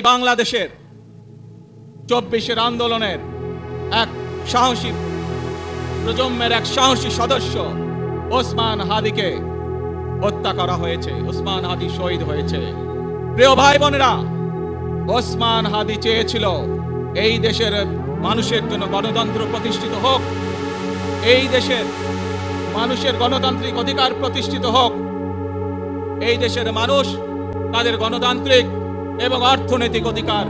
বাংলাদেশের 24-এর আন্দোলনের এক সাহসী প্রজন্মের এক সাহসী সদস্য ওসমান হাদিকে হত্যা করা হয়েছে। ওসমান হাদি শহীদ হয়েছে। প্রিয় ভাই বোনেরা, ওসমান হাদি চেয়েছিল এই দেশের মানুষের জন্য গণতন্ত্র প্রতিষ্ঠিত হোক, এই দেশের মানুষের গণতান্ত্রিক অধিকার প্রতিষ্ঠিত হোক, এই দেশের মানুষ তাদের গণতান্ত্রিক এবং অর্থনৈতিক অধিকার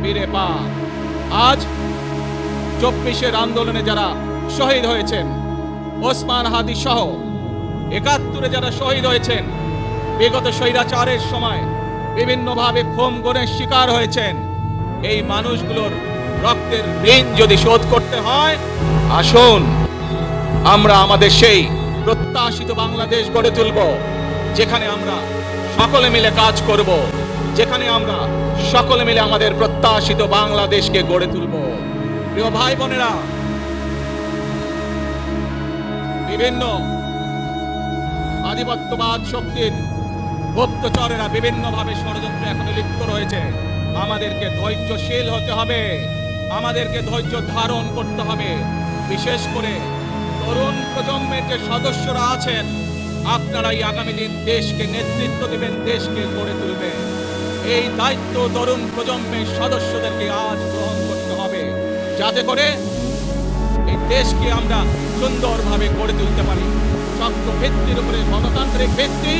ফিরে পায়। আজ 24-এর আন্দোলনে যারা শহীদ হয়েছেন, ওসমান হাদি সহ 71-এ যারা শহীদ হয়েছেন, বিগত স্বৈরাচারের সময় বিভিন্নভাবে খুন গুমের শিকার হয়েছেন, এই মানুষগুলোর রক্তের ঋণ যদি শোধ করতে হয়, আসুন আমরা আমাদের সেই প্রত্যাশিত বাংলাদেশ গড়ে তুলব, যেখানে আমরা সকলে মিলে কাজ করব, যেখানে আমরা সকলে মিলে আমাদের প্রত্যাশিত বাংলাদেশকে গড়ে তুলব। প্রিয় ভাই বোনেরা, বিভিন্ন আধিপত্যবাদ শক্তির গুপ্তচরেরা বিভিন্নভাবে ষড়যন্ত্রে এখন লিপ্ত রয়েছে। আমাদেরকে ধৈর্যশীল হতে হবে, আমাদেরকে ধৈর্য ধারণ করতে হবে। বিশেষ করে তরুণ প্রজন্মের যে সদস্যরা আছেন, আপনারাই আগামী দিন দেশকে নেতৃত্ব দেবেন, দেশকে গড়ে তুলবেন। এই দায়িত্ব তরুণ প্রজন্মের সদস্যদেরকে আজ গ্রহণ করতে হবে, যাতে করে এই দেশকে আমরা সুন্দরভাবে গড়ে তুলতে পারি। শক্ত ভিত্তির উপরে, গণতান্ত্রিক ভিত্তি,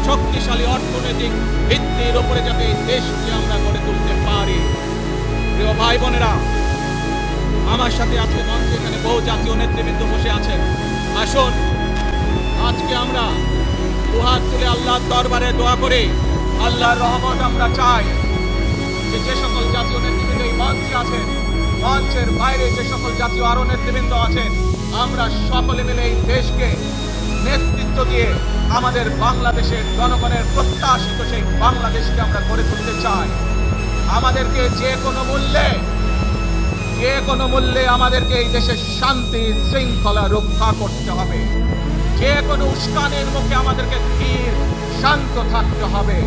শক্তিশালী অর্থনৈতিক ভিত্তির উপরে যাতে এই দেশকে আমরা গড়ে তুলতে পারি। প্রিয় ভাই বোনেরা, আমার সাথে আজকে মঞ্চে এখানে বহু জাতীয় নেতৃবৃন্দ বসে আছেন। আসুন আজকে আমরা দুহাত তুলে আল্লাহর দরবারে দোয়া করি, আল্লাহর রহমত আমরা চাই। যে সকল জাতীয় নেতৃবৃন্দ এই মঞ্চে আছেন, মঞ্চের বাইরে যে সকল জাতীয় আরো নেতৃবৃন্দ আছেন, আমরা সকলে মিলে এই দেশকে নেতৃত্ব দিয়ে আমাদের বাংলাদেশের জনগণের প্রত্যাশিত সেই বাংলাদেশকে আমরা গড়ে তুলতে চাই। আমাদেরকে যে কোনো মূল্যে আমাদেরকে এই দেশের শান্তি শৃঙ্খলা রক্ষা করতে হবে। যে কোনো উস্কানির মুখে আমাদেরকে ধীর শান্ত থাকতে হবে।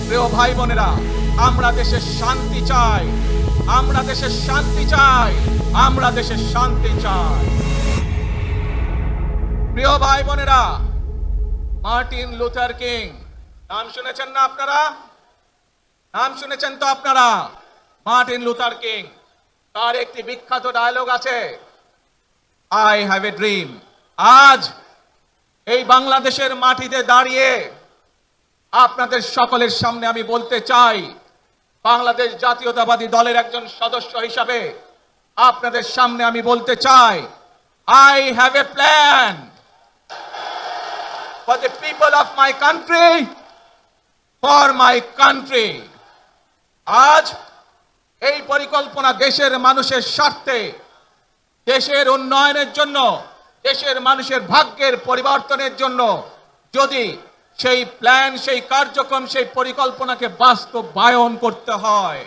প্রিয় ভাই বোনেরা, আমরা দেশের শান্তি চাই, আমরা দেশের শান্তি চাই, আমরা দেশের শান্তি চাই। প্রিয় ভাই বোনেরা, মার্টিন লুথার কিং নাম শুনেছেন না আপনারা? নাম শুনেছেন তো আপনারা? মার্টিন লুথার কিং, তার একটি বিখ্যাত ডায়লগ আছে, আই হ্যাভ এ ড্রিম। আজ এই বাংলাদেশের মাটিতে দাঁড়িয়ে আপনাদের সকলের সামনে আমি বলতে চাই, বাংলাদেশ জাতীয়তাবাদী দলের একজন সদস্য হিসাবে আপনাদের সামনে আমি বলতে চাই, I have a plan for the people of my country, for my country. আজ এই পরিকল্পনা দেশের মানুষের স্বার্থে, দেশের উন্নয়নের জন্য, দেশের মানুষের ভাগ্যের পরিবর্তনের জন্য, যদি সেই প্ল্যান, সেই কার্যক্রম, সেই পরিকল্পনাকে বাস্তবায়ন করতে হয়,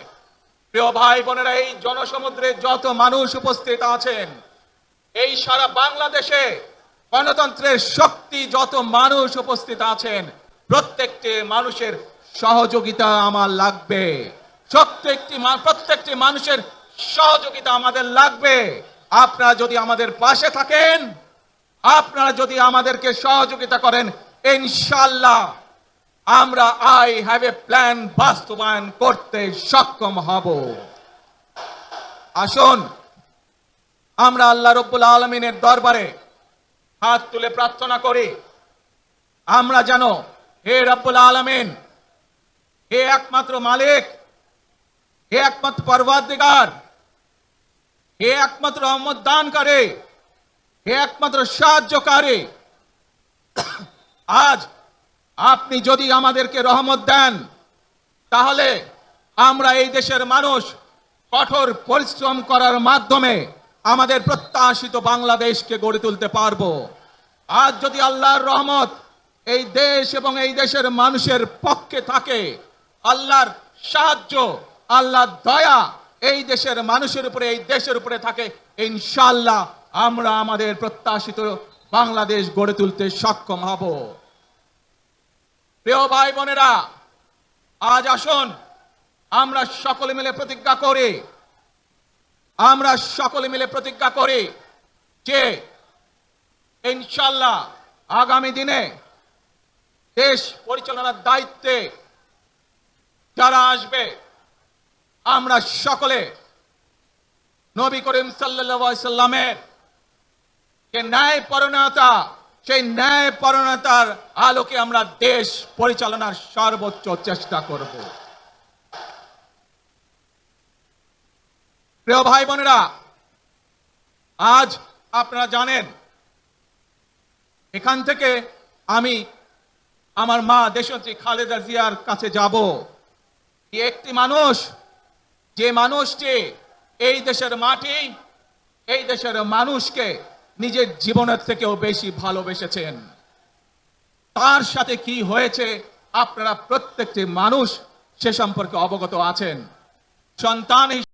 প্রিয় ভাই বোনেরা, এই জনসমুদ্রে যত মানুষ উপস্থিত আছেন, এই সারা বাংলাদেশে গণতন্ত্রের শক্তি যত মানুষ উপস্থিত আছেন, প্রত্যেকটি মানুষের সহযোগিতা আমার লাগবে। প্রত্যেকটি মানুষের সহযোগিতা আমাদের লাগবে। আপনারা যদি আমাদের পাশে থাকেন, আপনারা যদি আমাদেরকে সহযোগিতা করেন, ইনশাআল্লাহ আমরা আই হ্যাভ এ প্ল্যান বাস্তবায়ন করতে সক্ষম হব। আসুন আমরা আল্লাহ রাব্বুল আলামিনের দরবারে হাত তুলে প্রার্থনা করি, আমরা জানো, হে রব্বুল আলামিন, হে একমাত্র মালিক, হে একমাত্র পরওয়ারদিগার, হে একমাত্র রহমত দানকারী, হে একমাত্র সাহায্যকারী, আজ আপনি যদি আমাদেরকে রহমত দেন, তাহলে আমরা এই দেশের মানুষ কঠোর পরিশ্রম করার মাধ্যমে আমাদের প্রত্যাশিত বাংলাদেশকে গড়ে তুলতে পারবো। আজ যদি আল্লাহর রহমত এই দেশ এবং এই দেশের মানুষের পক্ষে থাকে, আল্লাহর সাহায্য, আল্লাহর দয়া এই দেশের মানুষের উপরে, এই দেশের উপরে থাকে, ইনশাআল্লাহ আমরা আমাদের প্রত্যাশিত বাংলাদেশ গড়ে তুলতে সক্ষম হব। প্রিয় ভাই বোনেরা, আজ আসুন আমরা সকলে মিলে প্রতিজ্ঞা করি যে ইনশাআল্লাহ আগামী দিনে দেশ পরিচালনার দায়িত্বে যারা আসবে, আমরা সকলে নবী করিম সাল্লাল্লাহু আলাইহি সাল্লামের যে ন্যায়পরায়ণতা, সেই ন্যায়পরায়ণতার আলোকে আমরা দেশ পরিচালনার সর্বোচ্চ চেষ্টা করব। প্রিয় ভাই বোনেরা, আজ আপনারা জানেন এখান থেকে আমি আমার মা দেশনেত্রী খালেদা জিয়ার কাছে যাব। একটি মানুষ, যে মানুষটি এই দেশের মাটি, এই দেশের মানুষকে নিজের জীবনের থেকেও বেশি ভালোবেসেছেন, তার সাথে কি হয়েছে আপনারা প্রত্যেকটি মানুষ সে সম্পর্কে অবগত আছেন। সন্তান